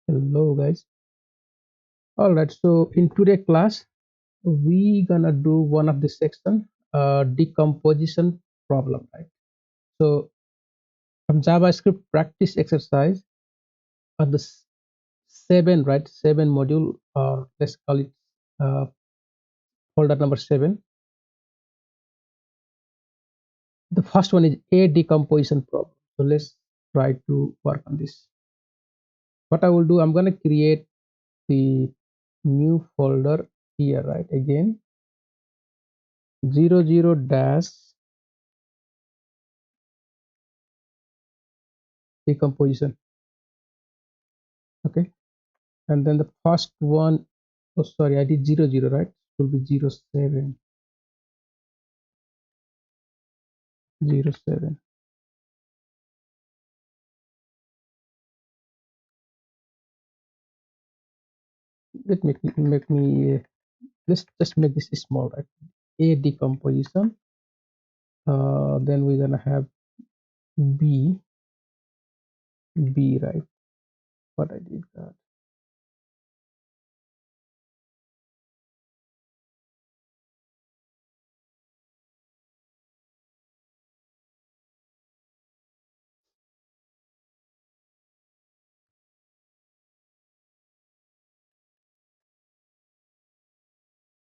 Hello guys. All right, so in today class we gonna do one of the section decomposition problem, right? So from JavaScript practice exercise on the seven, right? Seven module, or let's call it uh, folder number 7. The first one is a decomposition problem. So let's try to work on this. What I will do, I'm gonna create the new folder here, right? Again, 00 dash decomposition. Okay, and then the first one, oh sorry, I did 00, right? It will be 07, 07. Let me let's just make this small, right? A decomposition, then we're gonna have b b, right? What I did that.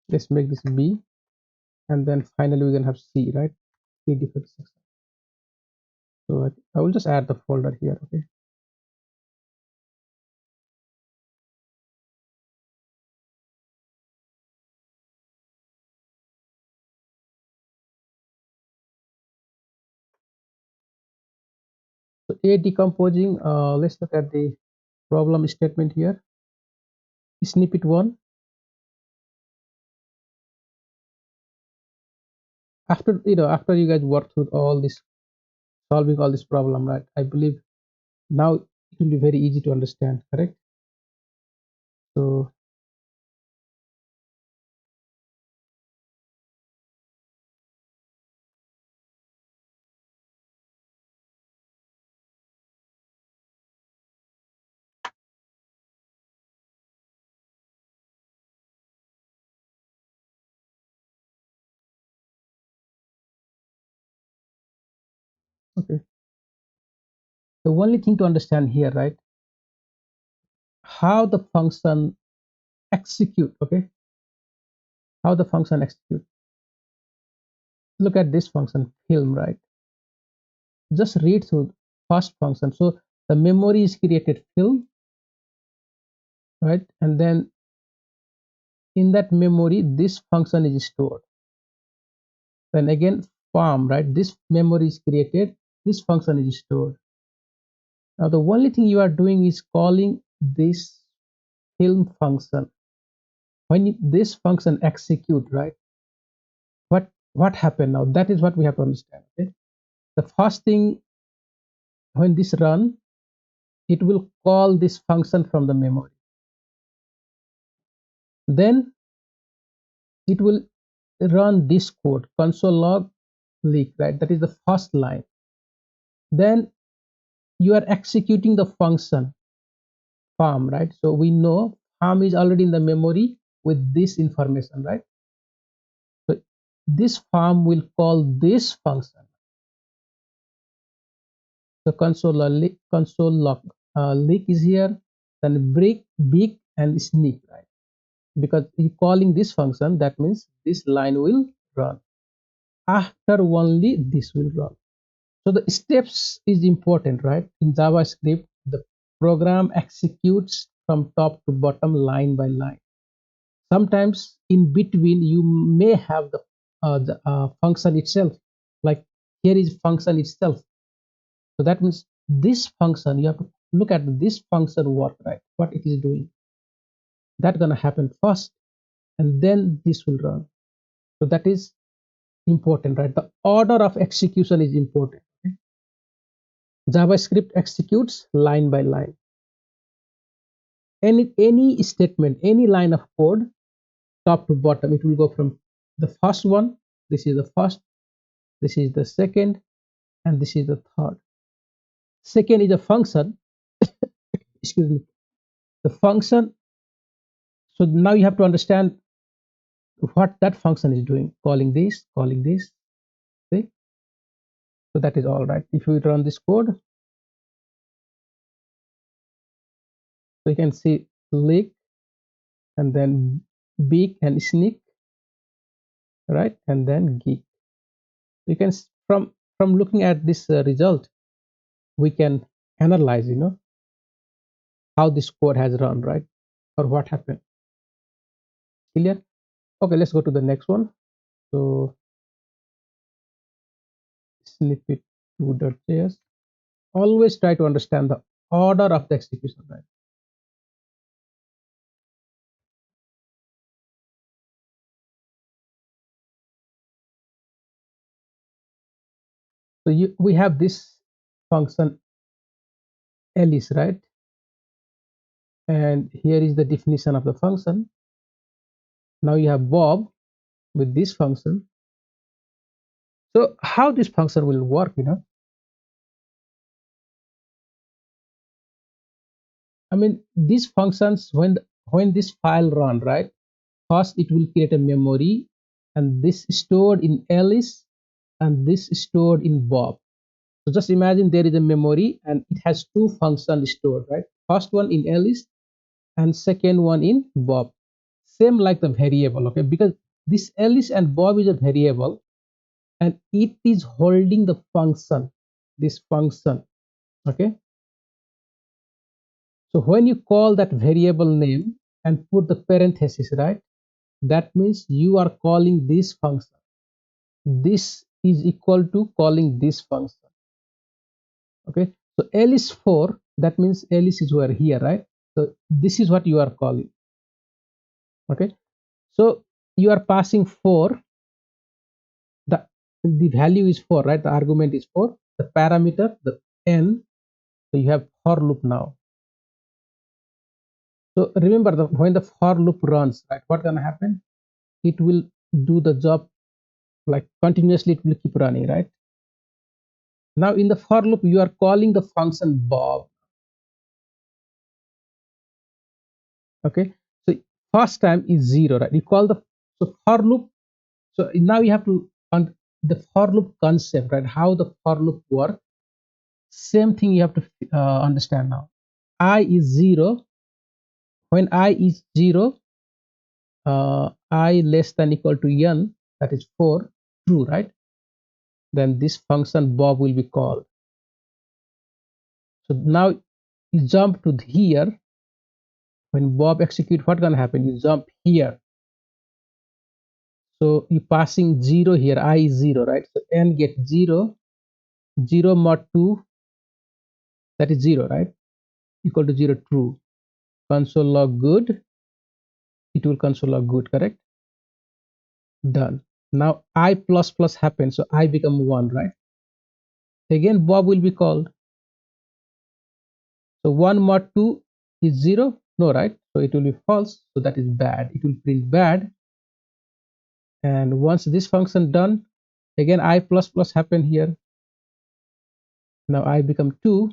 Let's make this b, and then finally we're gonna have c, right? C defect section. So I will just add the folder here. Okay, so a decomposing, let's look at the problem statement here. Snippet 1. After you guys work through all this, solving all this problem, right? I believe now it will be very easy to understand, correct? So okay, the only thing to understand here, right, how the function execute. Okay, how the function execute. Look at this function film, right? Just read through first function. So the memory is created film, right? And then in that memory this function is stored. Then again farm, right? This memory is created, this function is stored. Now the only thing you are doing is calling this film function. When this function execute, right, what happened now? That is what we have to understand. Okay, the first thing, when this run, it will call this function from the memory. Then it will run this code, console log leak, right? That is the first line. Then you are executing the function farm, right? So we know farm is already in the memory with this information, right? So this farm will call this function. So console log leak is here, then break, big, and sneak, right? Because you calling this function, that means this line will run. After only this will run. So the steps is important, right? In JavaScript, the program executes from top to bottom, line by line. Sometimes in between you may have the function itself, like here is function itself. So that means this function, you have to look at this function work, right? What it is doing. That's gonna happen first, and then this will run. So that is important, right? The order of execution is important. Okay? JavaScript executes line by line. Any statement, any line of code, top to bottom, it will go from the first one. This is the first. This is the second, and this is the third. Second is a function. Excuse me. The function, so now you have to understand what that function is doing, calling this, see? So that is all right. If we run this code, so you can see lick and then beak and sneak, right? And then geek. You can from looking at this result, we can analyze, how this code has run, right? Or what happened. Clear? Okay, let's go to the next one. So snippet 2.js. Always try to understand the order of the execution, right? So we have this function Alice, right? And here is the definition of the function. Now you have Bob with this function. So how this function will work, I mean, these functions, when this file run, right? First, it will create a memory, and this stored in Alice, and this stored in Bob. So just imagine there is a memory, and it has two functions stored, right? First one in Alice, and second one in Bob. Same like the variable, okay? Because this Alice and Bob is a variable, and it is holding the function, this function, okay? So when you call that variable name and put the parenthesis, right? That means you are calling this function. This is equal to calling this function. Okay. So L is 4. That means Alice is over here, right? So this is what you are calling. Okay. So you are passing 4. The value is 4, right? The argument is 4. The parameter, the n. So you have for loop now. So remember, when the for loop runs, right, what gonna happen? It will do the job like continuously. It will keep running, right? Now in the for loop, you are calling the function Bob. Okay. So first time is 0, right? You call the so for loop. So now you have to the for loop concept, right? How the for loop work. Same thing you have to understand now. I is 0. When I is 0, I less than equal to n, that is 4, true, right? Then this function Bob will be called. So now you jump to here. When Bob execute, what gonna happen? You jump here. So you passing 0 here. I is 0, right? So n get 0. 0 mod 2, that is 0, right? Equal to 0, true. Console log good. It will console log good, correct? Done. Now I plus plus happens, so I become 1, right? Again Bob will be called. So 1 mod 2 is 0, no, right? So it will be false, so that is bad. It will print bad. And once this function done, again I plus plus happen here. Now I become 2,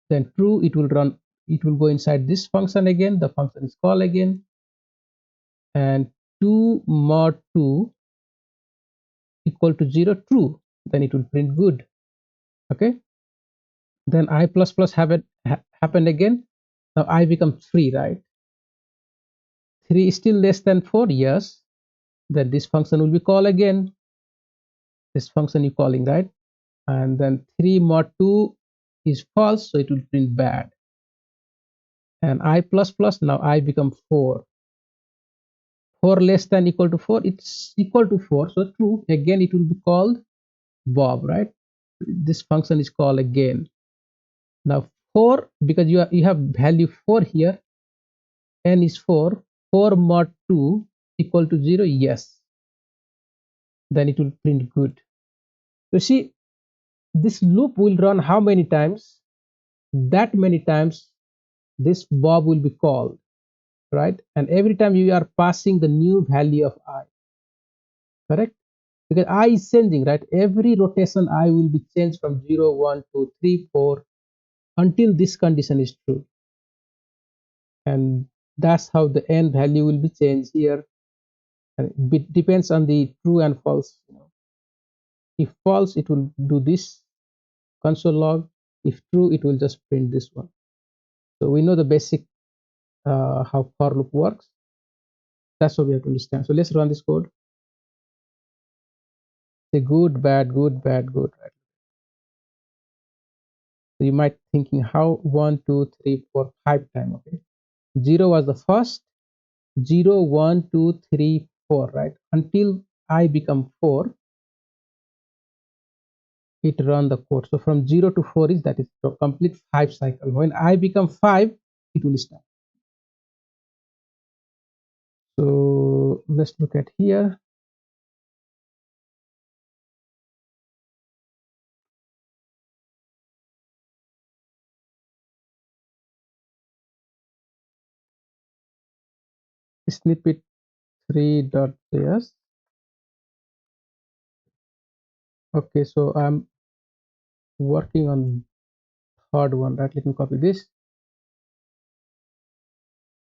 then true. It will run, it will go inside this function again. The function is called again, and 2 mod 2 equal to 0, true. Then it will print good. Okay. Then I plus plus happened again. Now I become 3, right? 3 is still less than 4, yes. Then this function will be called again. This function you calling, right? And then 3 mod 2 is false, so it will print bad. And I plus plus, now I become 4. 4 less than equal to 4, it's equal to 4, so true. Again it will be called Bob, right? This function is called again. Now 4, because you have value 4 here, n is 4. 4 mod 2 equal to 0, yes. Then it will print good. You see, this loop will run how many times? That many times this Bob will be called, right? And every time you are passing the new value of I, correct? Because I is changing, right? Every rotation I will be changed from 0, 1, 2, 3, 4 until this condition is true. and that's how the n value will be changed here. And it depends on the true and false. If false, it will do this console log. If true, it will just print this one. So we know the basic how for loop works. That's what we have to understand. So let's run this code. Say good, bad, good, bad, good. Right? So you might thinking how 1, 2, 3, 4, 5 time. Okay, 0 was the first. 0, 1, 2, 3, 4. Right, until I become 4, it run the code. So from 0 to 4 is that is a complete 5 cycle. When I become 5, it will start. So let's look at here. Snippet 3.js. Okay, so I'm working on third one, right? Let me copy this.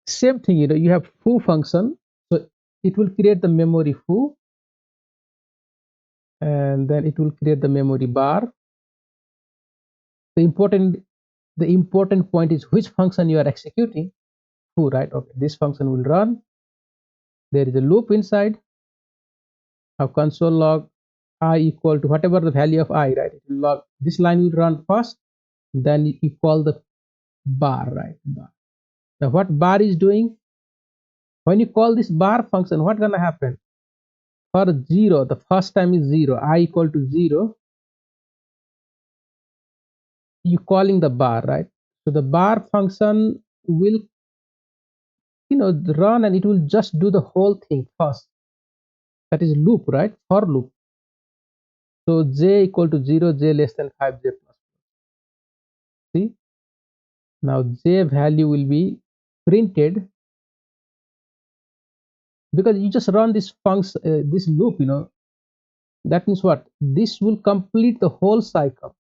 Same thing, you have foo function, so it will create the memory foo, and then it will create the memory bar. The important point is which function you are executing. Foo, right? Okay, this function will run. There is a loop inside. Now console log I equal to whatever the value of I, right? It will log, this line will run first, then you call the bar, right? Bar. Now what bar is doing? When you call this bar function, what's gonna happen? For 0, the first time is 0, I equal to 0, you calling the bar, right? So the bar function will run, and it will just do the whole thing first. That is loop, right? For loop. So j equal to 0, j less than 5, j plus. See, now j value will be printed because you just run this function, this loop. That means what? This will complete the whole cycle,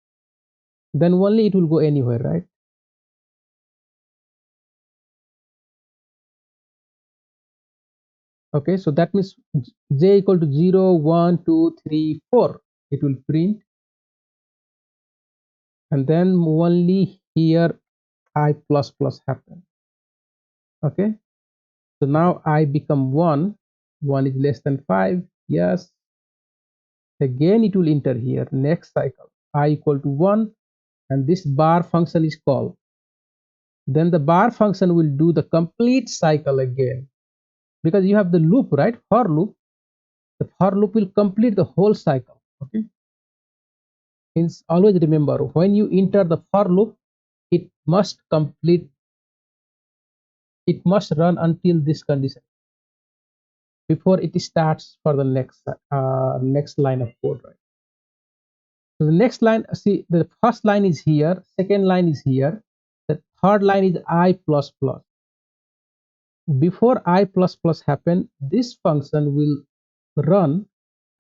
then only it will go anywhere, right? Okay, so that means j equal to 0, 1, 2, 3, 4, it will print, and then only here I plus plus happen. Okay, so now I become 1, 1 is less than 5, yes. Again it will enter here, next cycle, I equal to 1, and this bar function is called. Then the bar function will do the complete cycle again, because you have the loop, right? For loop. The for loop will complete the whole cycle. Okay, means always remember, when you enter the for loop, it must complete, it must run until this condition before it starts for the next line of code, right? So the next line, see, the first line is here, second line is here, the third line is I plus plus. Before I plus plus happen, this function will run,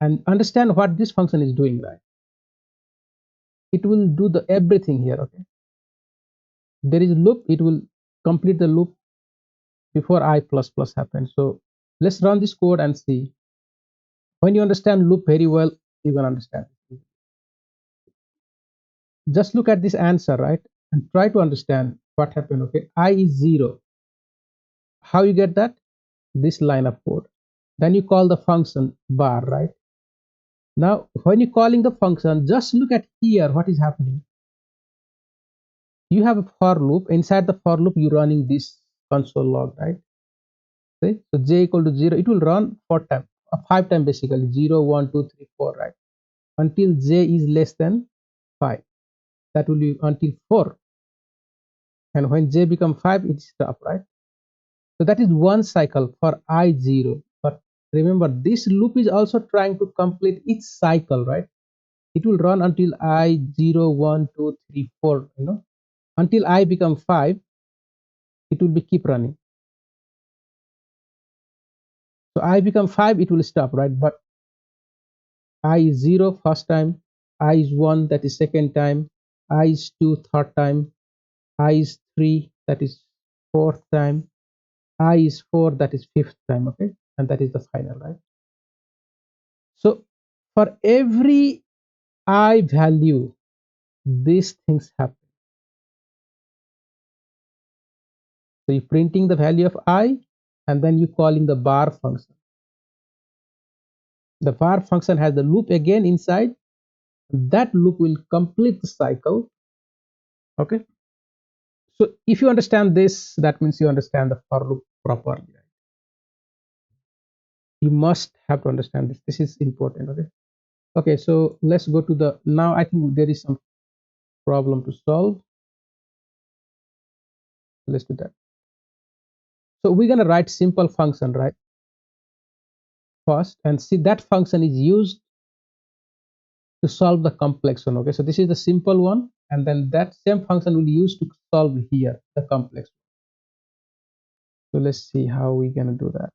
and understand what this function is doing, right? It will do the everything here. Okay, there is a loop, it will complete the loop before I plus plus happens. So let's run this code and see. When you understand loop very well, you can understand. Just look at this answer, right? And try to understand what happened. Okay, I is 0. How you get that? This line of code. Then you call the function bar, right? Now, when you're calling the function, just look at here what is happening. You have a for loop. Inside the for loop, you're running this console log, right? Okay? So j equal to 0, it will run 4 times, 5 times basically, 0, 1, 2, 3, 4, right? Until j is less than 5. That will be until 4. And when j become 5, it stop, right? So that is one cycle for I0. But remember, this loop is also trying to complete its cycle, right? It will run until I0, 1, 2, 3, 4, until I become 5, it will be keep running. So I become 5, it will stop, right? But I is 0 first time, I is 1, that is second time, I is 2 third time, I is 3, that is fourth time, I is 4, that is fifth time, okay, and that is the final, right? So for every I value, these things happen. So you're printing the value of I, and then you calling the bar function. The bar function has the loop again inside. That loop will complete the cycle. Okay. So if you understand this, that means you understand the for loop properly. You must have to understand this. This is important. Okay. Okay. So let's go to the now. I think there is some problem to solve. Let's do that. So we're gonna write simple function, right? First, and see that function is used to solve the complex one. Okay, so this is the simple one, and then that same function will be used to solve here the complex one. So let's see how we're gonna do that.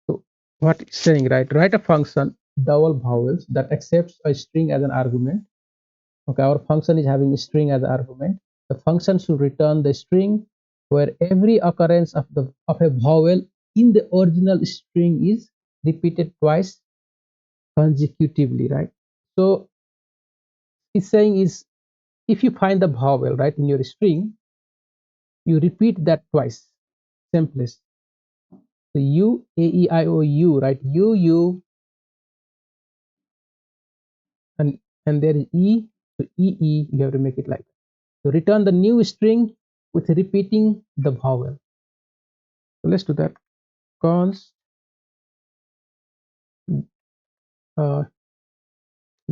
So what it's saying, right? Write a function double vowels that accepts a string as an argument. Okay, our function is having a string as an argument. The function should return the string where every occurrence of a vowel in the original string is repeated twice consecutively, right? So it's saying is if you find the vowel right in your string, you repeat that twice, same place. So u, a, e, I, o, u, right? U, and there is e, so e, e. You have to make it like that. So return the new string with repeating the vowel. So let's do that. Const uh,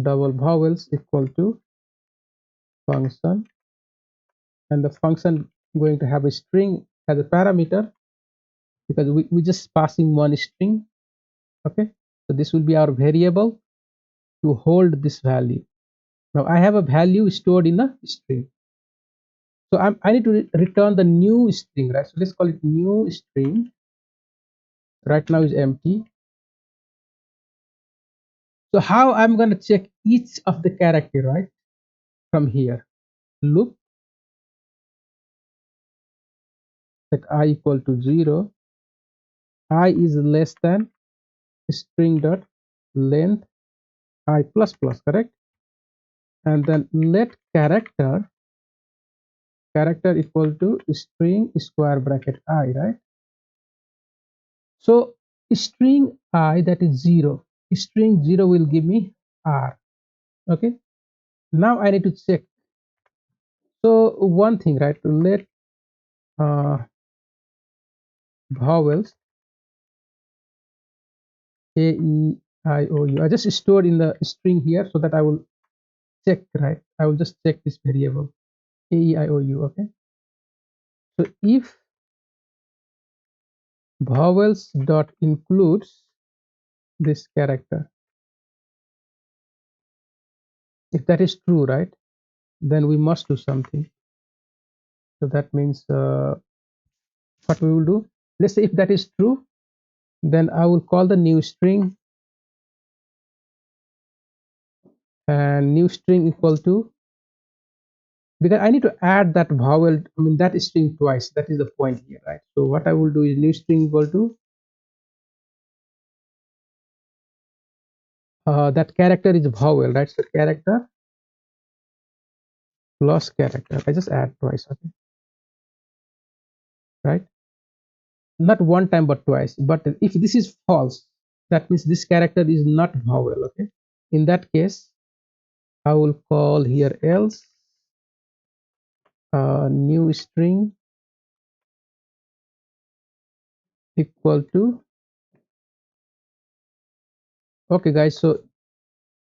double vowels equal to function, and the function going to have a string as a parameter because we just passing one string. Okay, so this will be our variable to hold this value. Now I have a value stored in a string. So I need to return the new string, right? So let's call it new string. Right now is empty. So how I'm going to check each of the character, right? From here, loop set I equal to 0. I is less than string dot length I plus plus, correct? And then let character equal to string square bracket I, right? So string I, that is 0. String 0 will give me R. Okay. Now I need to check. So one thing, right? Let uh, vowels A, E, I, O, U. I just stored in the string here so that I will check, right? I will just check this variable A, E, I, O, U. Okay. So if vowels dot includes this character, if that is true, right, then we must do something. So that means what we will do. Let's say if that is true, then I will call the new string, and new string equal to, because I need to add that vowel, I mean that string twice. That is the point here, right? So what I will do is new string equal to that character is vowel, right? So character plus character. I just add twice, okay, right? Not one time but twice. But if this is false, that means this character is not vowel, okay? In that case, I will call here else new string equal to, okay guys, so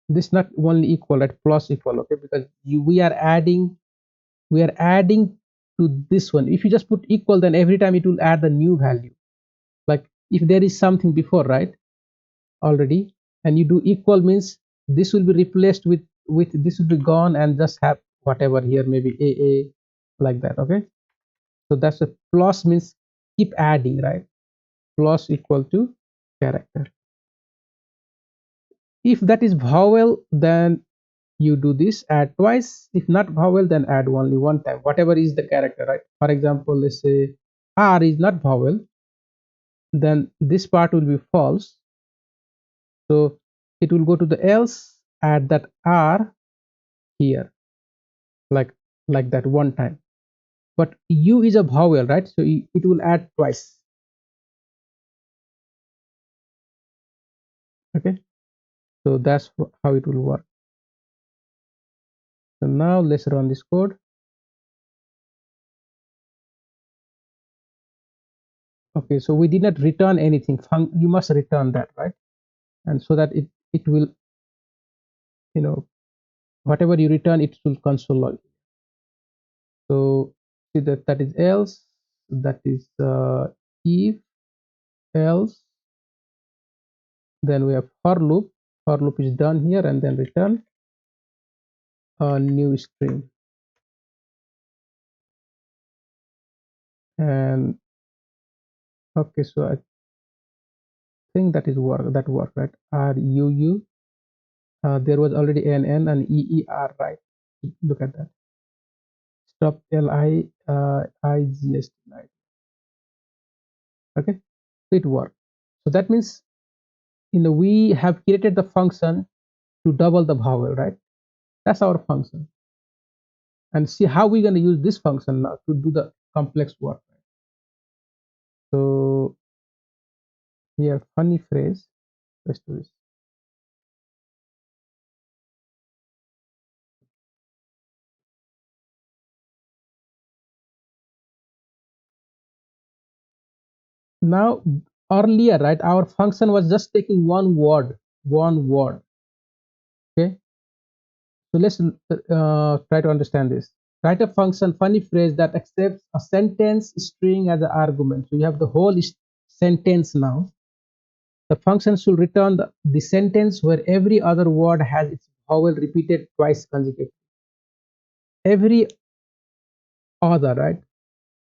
this not only equal, right? Plus equal, okay, because we are adding to this one. If you just put equal, then every time it will add the new value. Like if there is something before, right, already, and you do equal, means this will be replaced with this will be gone and just have whatever here, maybe a like that. Okay, so that's a plus, means keep adding, right? Plus equal to character. If that is vowel, then you do this, add twice. If not vowel, then add only one time, whatever is the character, right? For example, let's say R is not vowel, then this part will be false. So it will go to the else, add that R here, like that one time. But U is a vowel, right? So it will add twice. Okay, so that's how it will work. So now let's run this code. Okay, so we did not return anything. You must return that, right? And so that it will, you know, whatever you return, it will console log. So see that is else, that is if else, then we have for loop. For loop is done here, and then return a new string. And okay, so I think that is work, right? R U U. There was already an N and E E R, right? Look at that. Stop L I I G S T, right? Okay, so it worked. So that means, we have created the function to double the vowel, right? That's our function. And see how we're going to use this function now to do the complex work. So here, funny phrase. Let's do this. Now, earlier, right, our function was just taking one word, one word. Okay. So let's try to understand this. Write a function, funny phrase, that accepts a sentence string as an argument. So you have the whole sentence now. The function should return the sentence where every other word has its vowel repeated twice consecutively. Every other, right?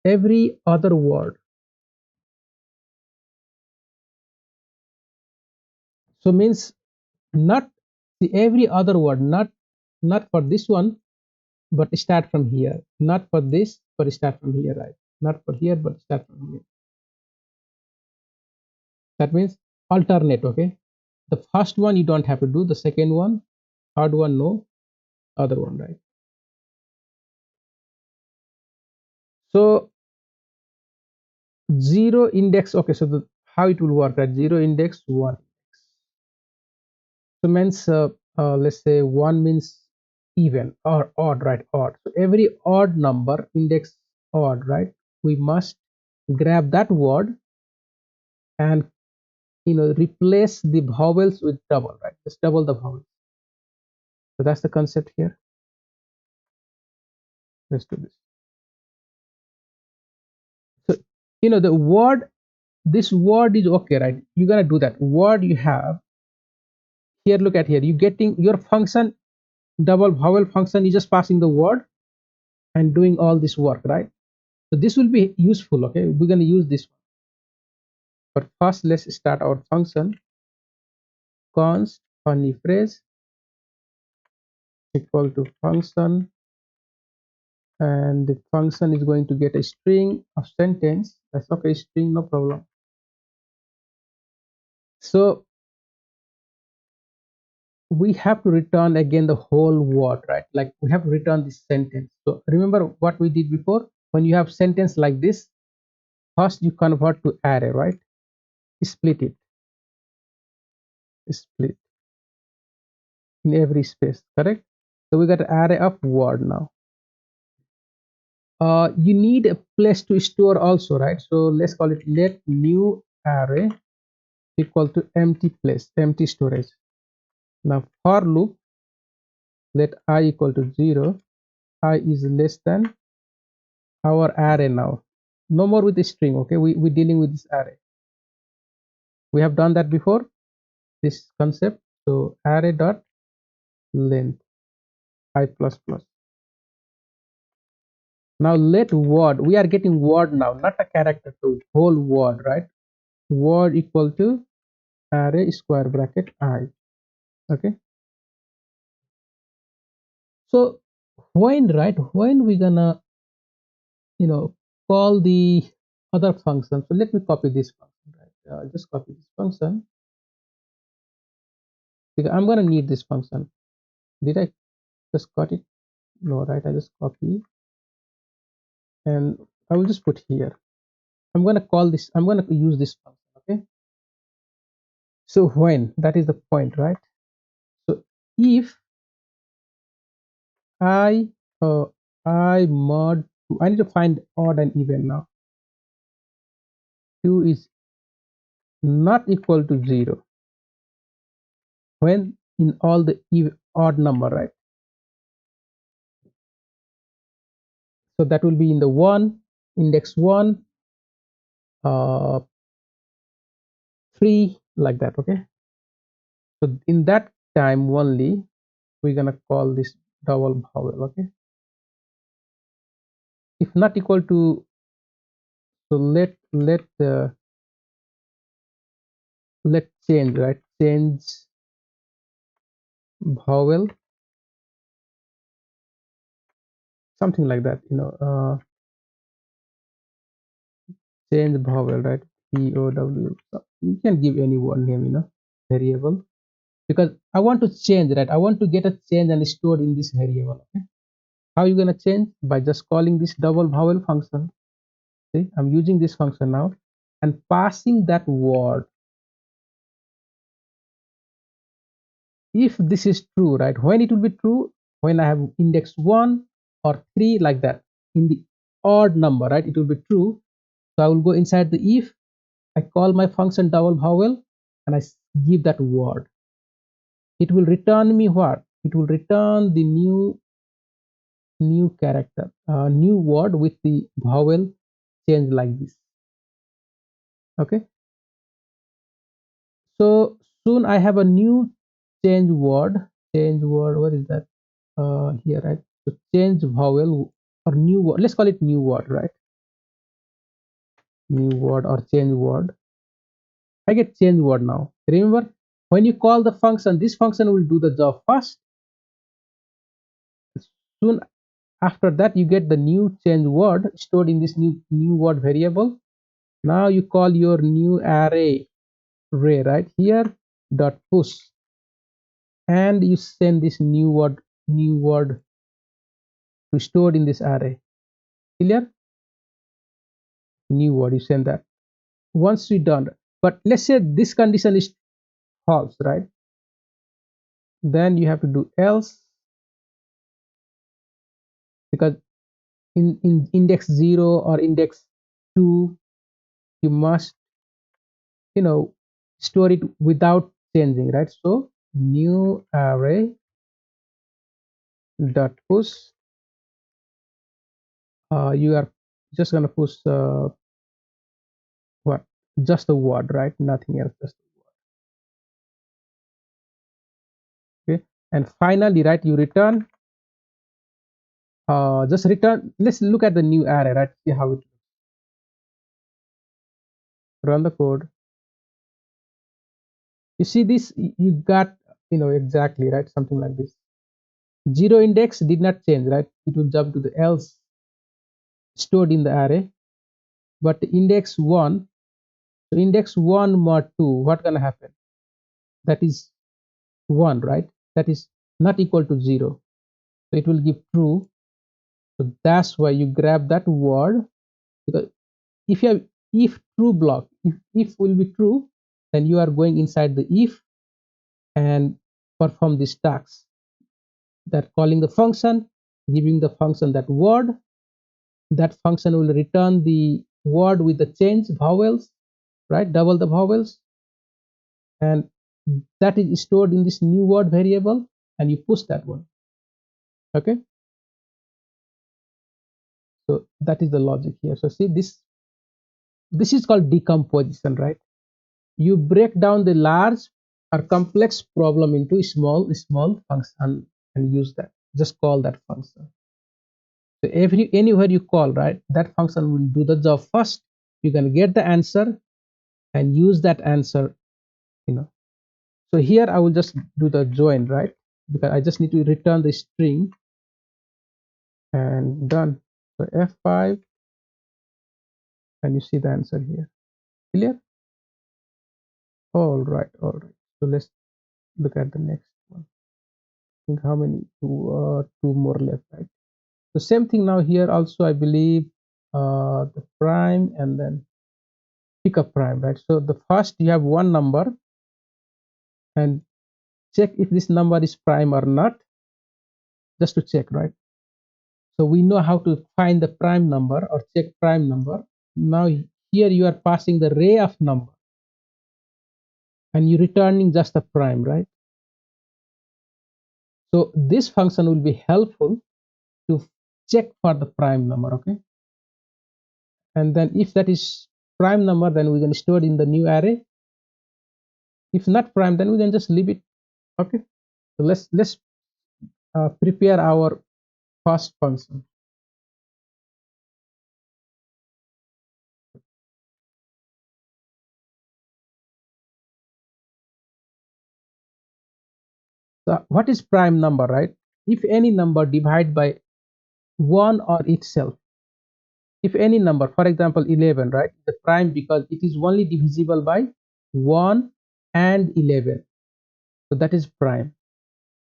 Every other word. So means not every other word, not for this one, but start from here. Not for this, but start from here, right? Not for here, but start from here. That means alternate, okay? The first one you don't have to do, the second one, third one, no, other one, right? So zero index, okay, so how it will work, right? Zero index, one. So means let's say one means even or odd, right? Odd. So every odd number, index odd, right? We must grab that word and replace the vowels with double, right? Just double the vowels. So that's the concept here. Let's do this. So the word, this word is okay, right? You're gonna do that word you have here. Look at here. You getting your function, double vowel function. You just passing the word and doing all this work, right? So this will be useful. Okay, we're gonna use this one. But first, let's start our function. Const funny phrase equal to function, and the function is going to get a string of sentence. That's okay, string, no problem. So we have to return again the whole word, right? Like we have to return this sentence. So remember what we did before. When you have sentence like this, first you convert to array, right? Split it, split in every space, correct? So we got an array of word now. You need a place to store also, right? So let's call it let new array equal to empty place, empty storage. Now for loop, let I equal to 0. I is less than our array now. No more with the string, okay? We're dealing with this array. We have done that before, this concept. So array dot length I plus plus. Now let word, we are getting word now, not a character, so whole word, right? Word equal to array square bracket I. Okay, so when we gonna you know call the other function. So let me copy this function, right? Just copy this function because I'm gonna need this function. Did I just got it? No, right? I just copy and I will just put here. I'm gonna call this. I'm gonna use this function. Okay. So when, that is the point, right? So if I uh, I mod, I need to find odd and even now. 2 is not equal to 0 when in all the odd number, right? So that will be in the 1, index 1, uh, 3, like that. Okay. So in that time only we're gonna call this double vowel. Okay. If not equal to, so let change, right? Change vowel, something like that. Change vowel, right? POW. So you can give any one name, variable, because I want to change, right? I want to get a change and stored in this variable. Okay. How you gonna change? By just calling this double vowel function. See, I'm using this function now and passing that word. If this is true, right? When it will be true? When I have index 1 or 3, like that, in the odd number, right? It will be true. So I will go inside the if. I call my function double vowel and I give that word. It will return me what? It will return the new character, new word with the vowel change like this. Okay. So soon I have a new change word. Change word. What is that? Here, right? So change vowel or new word. Let's call it new word, right? New word or change word. I get change word now. Remember, when you call the function, this function will do the job first. Soon after that, you get the new change word stored in this new word variable. Now you call your new array right here dot push, and you send this new word to stored in this array. Clear? New word, you send that. Once you done, but let's say this condition is false, right? Then you have to do else, because in index 0 or index 2 you must you know store it without changing, right? So new array dot push, you are just gonna push what, just the word, right? Nothing else, just the word. Okay. And finally, right, you return, just return. Let's look at the new array, right? See how it, run the code. You see this, you got exactly, right? Something like this. 0 index did not change, right? It will jump to the else stored in the array. But index 1, so index 1 mod 2, what gonna happen? That is 1, right? That is not equal to 0, so it will give true. So that's why you grab that word, because if you have if true block, if will be true, then you are going inside the if and perform this task, that calling the function, giving the function that word. That function will return the word with the change vowels, right? Double the vowels, and that is stored in this new word variable, and you push that one. Okay. So that is the logic here. So see, this is called decomposition, right? You break down the large or complex problem into small function and use that. Just call that function. So anywhere you call, right, that function will do the job first. You can get the answer and use that answer, you know So here I will just do the join, right? Because I just need to return the string and done. So F5 and you see the answer here. Clear? All right. So let's look at the next one. I think how many? Two more left, right? The same thing now here also, I believe, the prime and then pick a prime, right? So the first you have one number and check if this number is prime or not, just to check, right? So we know how to find the prime number or check prime number. Now here you are passing the array of number and you returning just a prime, right? So this function will be helpful to check for the prime number, okay? And then if that is prime number, then we can store it in the new array. If not prime, then we can just leave it, okay? So let's prepare our first function. So what is prime number, right? If any number divide by 1 or itself, if any number, for example 11, right, the prime because it is only divisible by 1 and 11, so that is prime.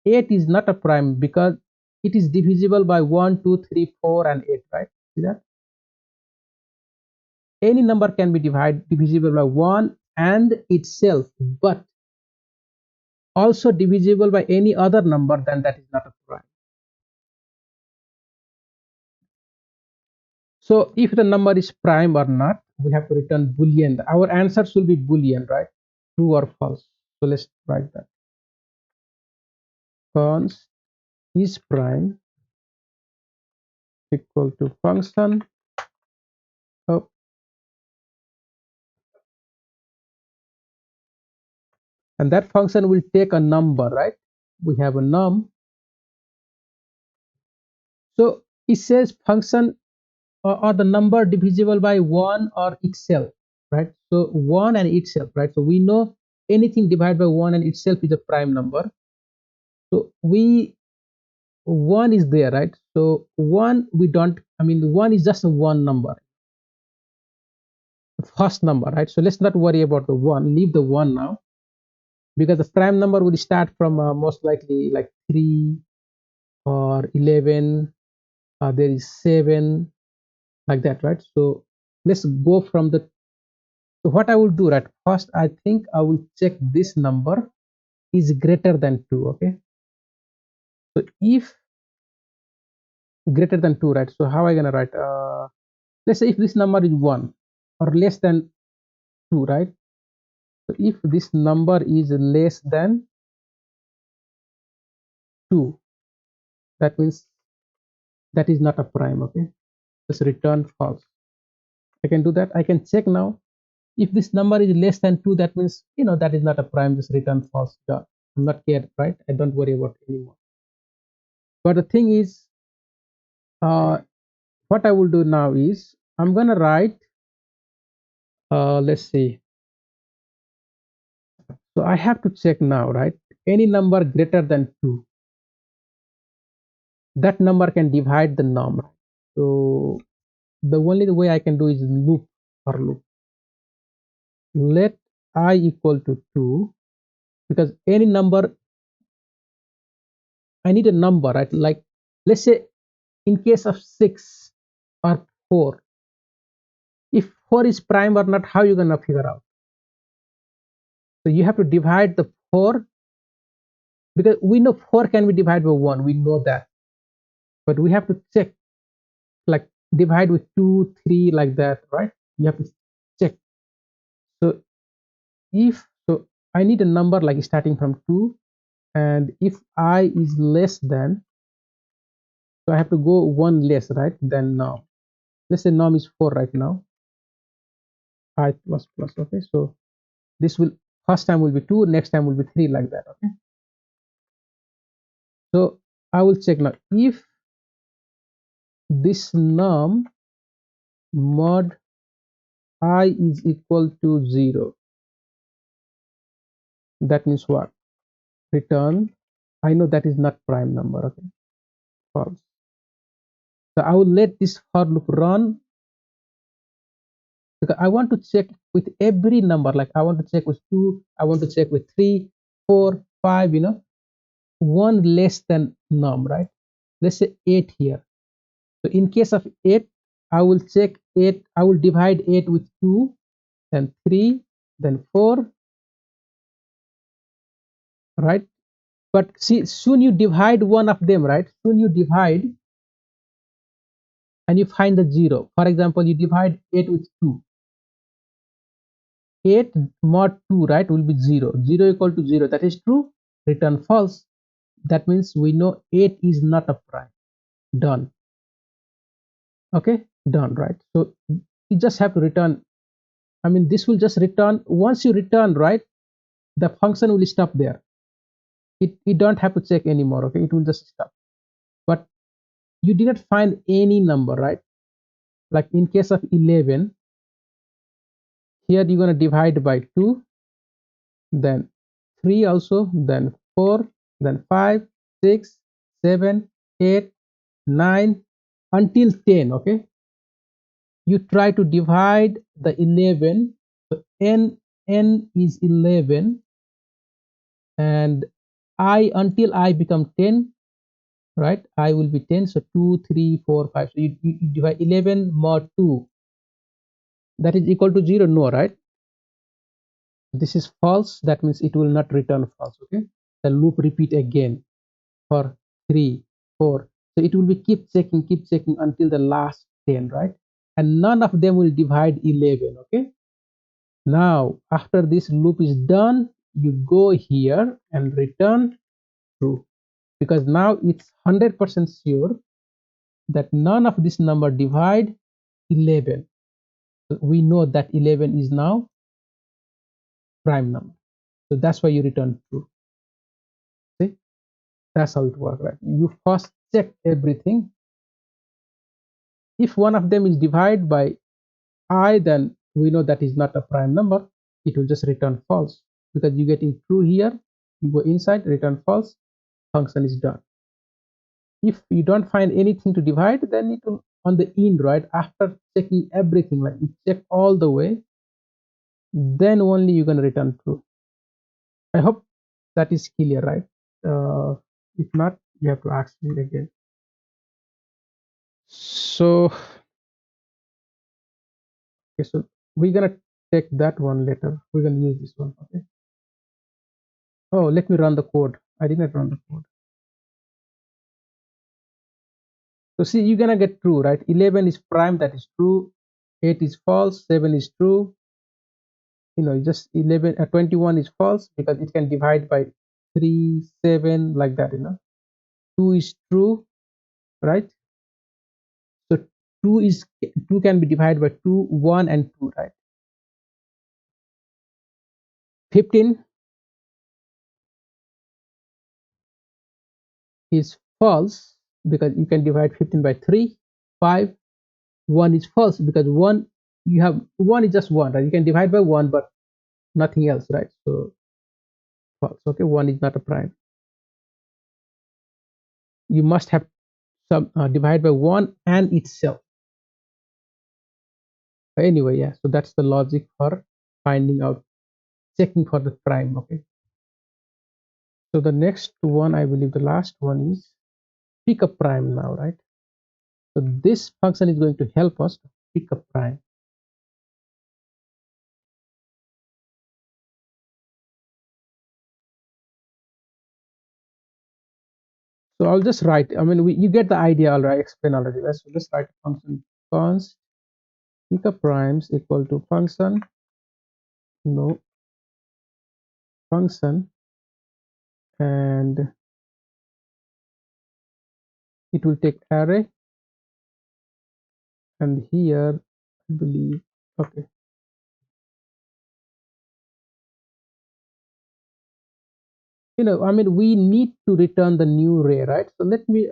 8 is not a prime because it is divisible by 1, 2, 3, 4, and 8, right? See that? Any number can be divisible by 1 and itself, but also divisible by any other number, then that is not a prime. So if the number is prime or not, we have to return boolean. Our answers will be boolean, right? True or false. So let's write that. Const is prime equal to function of, and that function will take a number, right? We have a num. So it says function or the number divisible by 1 or itself, right? So 1 and itself, right? So we know anything divided by 1 and itself is a prime number. So we 1 is there, right? So 1 we don't, I mean 1 is just a one number, the first number, right? So let's not worry about the 1, leave the 1 now, because the prime number will start from most likely like 3 or 11, there is 7, like that, right? So let's go from the, so what I will do, right, first I think I will check this number is greater than 2, okay? So if greater than 2, right, so how I gonna write, let's say if this number is 1 or less than 2, right? So if this number is less than 2, that means that is not a prime, okay? Just return false. I can do that. I can check now. If this number is less than 2, that means, that is not a prime. Just return false. I'm not care, right? I don't worry about it anymore. But the thing is, what I will do now is I'm gonna write, let's see. So I have to check now, right? Any number greater than 2, that number can divide the number. So the only way I can do is loop or loop. Let I equal to 2, because any number, I need a number, right? Like let's say in case of 6 or 4, if 4 is prime or not, how you gonna figure out? So you have to divide the 4, because we know 4 can be divided by 1, we know that, but we have to check, like divide with 2, 3, like that, right? You have to check. So if, so I need a number like starting from 2, and if I is less than, so I have to go 1 less, right, than now. Let's say num is 4 right now, I plus plus, okay? So this will, first time will be 2, next time will be 3, like that, okay? So I will check now if this num mod I is equal to 0, that means what? return. I know that is not prime number. Okay, false. So I will let this for loop run because I want to check with every number. Like I want to check with 2, I want to check with 3, 4, 5, one less than num, right? Let's say 8 here. So in case of 8, I will check 8, I will divide 8 with 2, then 3, then 4, right? But see, soon you divide one of them, right? Soon you divide and you find the 0. For example, you divide 8 with 2. 8 mod 2, right, will be 0. 0 equal to 0. That is true. Return false. That means we know 8 is not a prime. Done. Okay, done, right? So you just have to return. I mean, this will just return. Once you return, right, the function will stop there. You don't have to check anymore. Okay, it will just stop. But you did not find any number, right? Like in case of 11, here you're going to divide by 2, then 3 also, then 4, then 5, 6, 7, 8, 9 until 10. Okay, you try to divide the 11. So n is 11, and I until I become 10, right? I will be 10. So 2, 3, 4, 5. So you divide 11 mod 2, that is equal to 0. No, right? This is false. That means it will not return false. Okay, the loop repeat again for 3, 4. So it will be keep checking until the last 10, right? And none of them will divide 11. Okay, now after this loop is done, you go here and return true, because now it's 100% sure that none of this number divide 11. So we know that 11 is now prime number. So that's why you return true. See, that's how it works, right? You first check everything. If one of them is divided by I, then we know that is not a prime number. It will just return false because you get it true here. You go inside, return false, function is done. If you don't find anything to divide, then it will on the end, right? After checking everything, like you check all the way, then only you're gonna return true. I hope that is clear, right? If not, you have to ask me again. So, okay, so we're gonna take that one later. We're gonna use this one. Okay. Oh, let me run the code. I did not run the code. So see, you're gonna get true, right? 11 is prime, that is true. 8 is false. 7 is true. Just 11. 21 is false because it can divide by 3, 7, like that. 2 is true, right? So 2 can be divided by 2, 1, and 2, right? 15 is false because you can divide 15 by 3, 5. 1 is false because 1, you have 1 is just 1, right? You can divide by 1, but nothing else, right? So false. Okay, 1 is not a prime. You must have some divide by 1 and itself. Anyway, yeah, so that's the logic for finding out, checking for the prime. Okay, so the next one, I believe the last one, is pick a prime now, right? So this function is going to help us to pick a prime. So I'll just write, I mean, you get the idea. I'll explain already. Let's write a function const pick a primes equal to function, no function, and it will take array, and here I believe, okay, I mean, we need to return the new array, right? So let me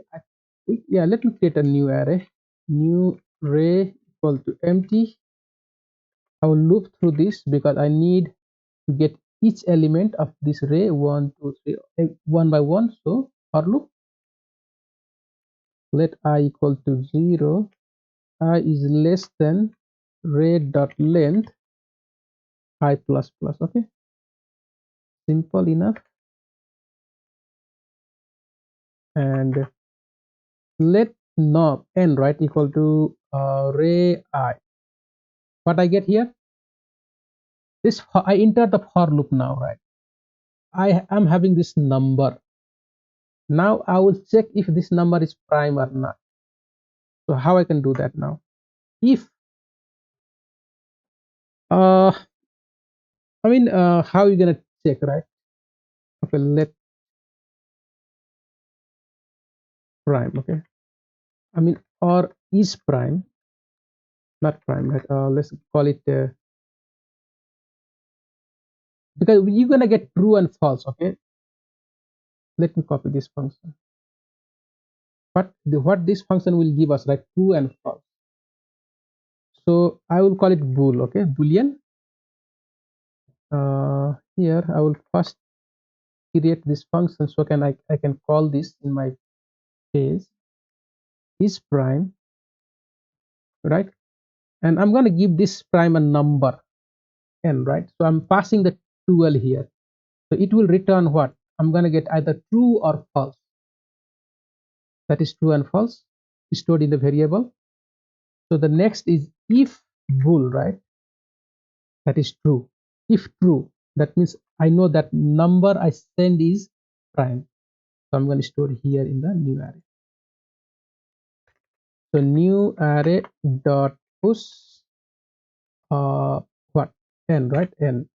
create a new array. New array equal to empty. I will loop through this because I need to get each element of this array, 1 2 3, one by one. So for loop, let I equal to 0, I is less than array dot length I plus plus. Okay, simple enough. And let knob n, right, equal to array I. What I get here, this I enter the for loop now, right? I am having this number. Now I will check if this number is prime or not. So how I can do that now? If uh how are you gonna check, right? Okay, let prime. Okay, or is prime, not prime, right? Let's call it because you're gonna get true and false. Okay, let me copy this function. What this function will give us, right? True and false. So I will call it bool. Okay, boolean. Here I will first create this function, so I can call this in my case is prime, right? And I'm going to give this prime a number n, right? So I'm passing the 12 here, so it will return what? I'm going to get either true or false. That is true and false stored in the variable. So the next is if bool, right? That is true. If true, that means I know that number I send is prime. So I'm going to store here in the new array. So new array dot push what n, right? N.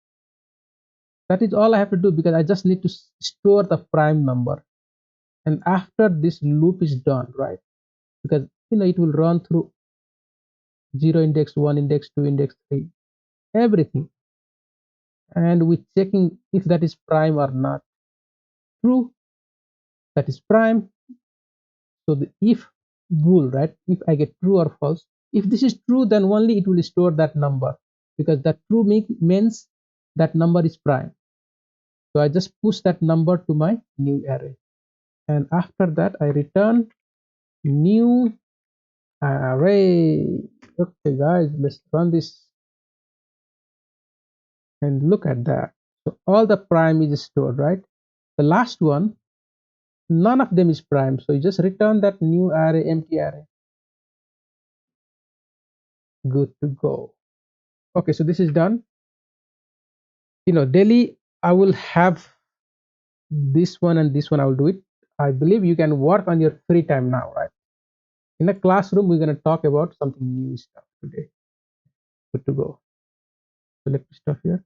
That is all I have to do, because I just need to store the prime number. And after this loop is done, right? Because it will run through 0 index, 1 index, 2 index, 3, everything. And we're checking if that is prime or not. True, that is prime. So the if bool, right? If I get true or false, if this is true, then only it will store that number, because that true means that number is prime. So I just push that number to my new array, and after that I return new array. Okay guys, let's run this and look at that. So all the prime is stored, right? The last one, none of them is prime, so you just return that new array, empty array. Good to go. Okay, so this is done. Daily I will have this one and this one, I will do it. I believe you can work on your free time now, right? In a classroom we're going to talk about something new stuff today. Good to go. So let me stop here.